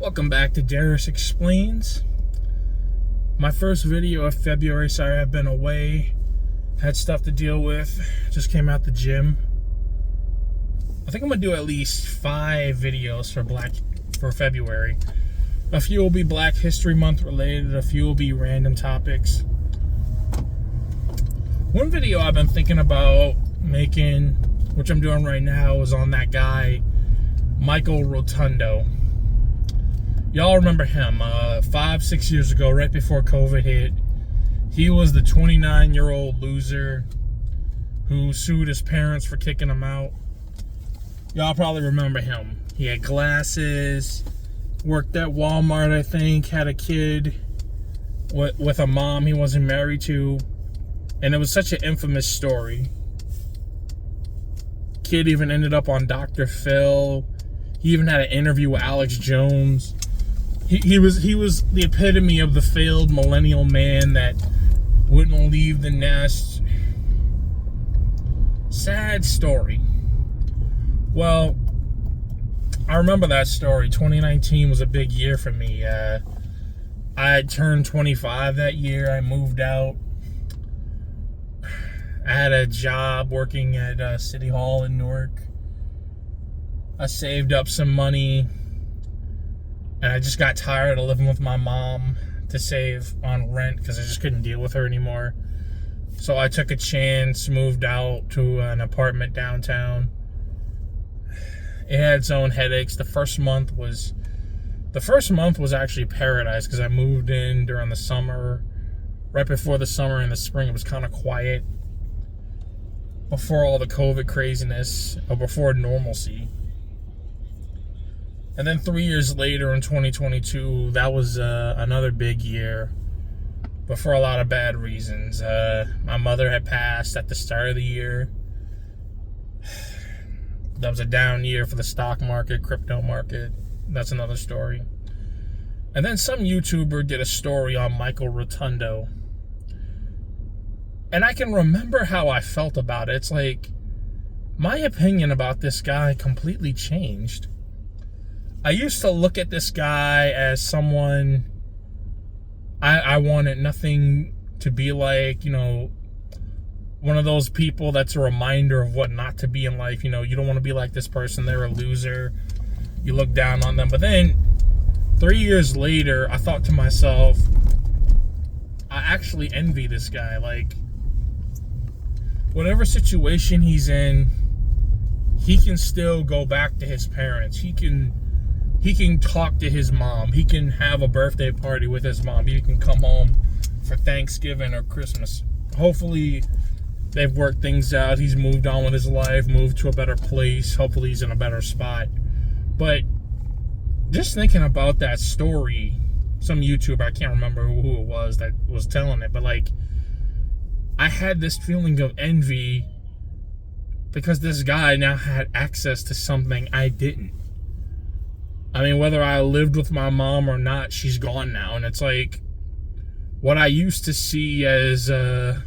Welcome back to Darius Explains. My first video of February. Sorry, I've been away. Had stuff to deal with. Just came out the gym. I think I'm gonna do at least 5 videos for February. A few will be Black History Month related. A few will be random topics. One video I've been thinking about making, which I'm doing right now, is on that guy, Michael Rotondo. Y'all remember him, 5-6 years ago, right before COVID hit. He was the 29-year-old loser who sued his parents for kicking him out. Y'all probably remember him. He had glasses, worked at Walmart, I think, had a kid with a mom he wasn't married to. And it was such an infamous story. Kid even ended up on Dr. Phil. He even had an interview with Alex Jones. He was the epitome of the failed millennial man that wouldn't leave the nest. Sad story. Well, I remember that story. 2019 was a big year for me. I had turned 25 that year. I moved out. I had a job working at City Hall in Newark. I saved up some money. And I just got tired of living with my mom to save on rent because I just couldn't deal with her anymore. So I took a chance, moved out to an apartment downtown. It had its own headaches. The first month was actually paradise because I moved in during the summer. Right before the summer and the spring, it was kind of quiet. Before all the COVID craziness, or before normalcy. And then 3 years later in 2022, that was another big year, but for a lot of bad reasons. My mother had passed at the start of the year. That was a down year for the stock market, crypto market. That's another story. And then some YouTuber did a story on Michael Rotondo. And I can remember how I felt about it. It's like, my opinion about this guy completely changed. I used to look at this guy as someone I wanted nothing to be like, one of those people that's a reminder of what not to be in life. You don't want to be like this person. They're a loser. You look down on them. But then 3 years later, I thought to myself, I actually envy this guy. Like, whatever situation he's in, he can still go back to his parents. He can talk to his mom. He can have a birthday party with his mom. He can come home for Thanksgiving or Christmas. Hopefully, they've worked things out. He's moved on with his life, moved to a better place. Hopefully, he's in a better spot. But just thinking about that story, some YouTuber, I can't remember who it was that was telling it, but like, I had this feeling of envy because this guy now had access to something I didn't. I mean, whether I lived with my mom or not, she's gone now. And it's like, what I used to see as a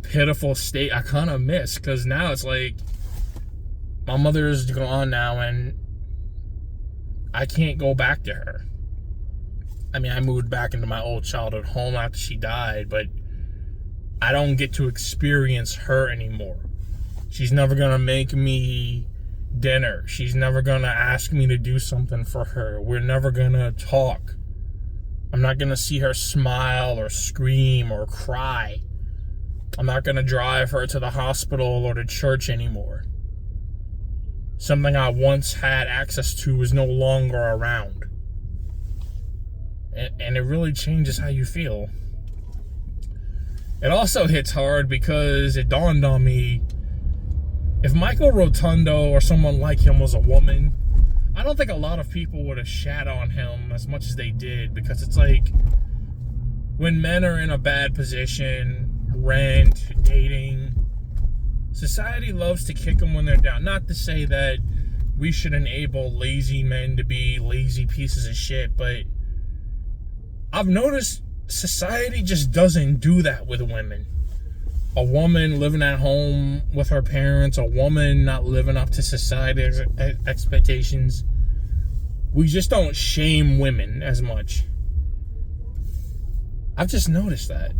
pitiful state, I kind of miss. Because now it's like, my mother is gone now and I can't go back to her. I mean, I moved back into my old childhood home after she died, but I don't get to experience her anymore. She's never going to make me dinner. She's never gonna ask me to do something for her. We're never gonna talk. I'm not gonna see her smile or scream or cry. I'm not gonna drive her to the hospital or to church anymore. Something I once had access to is no longer around. And it really changes how you feel. It also hits hard because it dawned on me, if Michael Rotondo or someone like him was a woman, I don't think a lot of people would have shat on him as much as they did, because it's like, when men are in a bad position, rent, dating, society loves to kick them when they're down. Not to say that we should enable lazy men to be lazy pieces of shit, but I've noticed society just doesn't do that with women. A woman living at home with her parents, a woman not living up to society's expectations, we just don't shame women as much. I've just noticed that.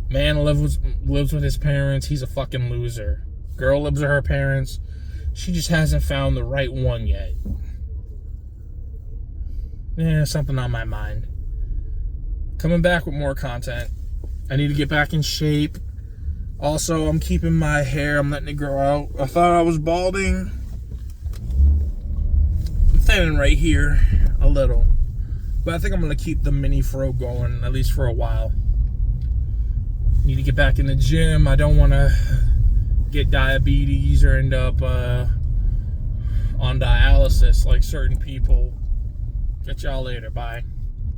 Man lives with his parents. He's a fucking loser. Girl lives with her parents. She just hasn't found the right one yet. Yeah, something on my mind. Coming back with more content. I need to get back in shape. Also, I'm keeping my hair. I'm letting it grow out. I thought I was balding. I'm thinning right here a little. But I think I'm going to keep the mini fro going, at least for a while. Need to get back in the gym. I don't want to get diabetes or end up on dialysis like certain people. Catch y'all later. Bye.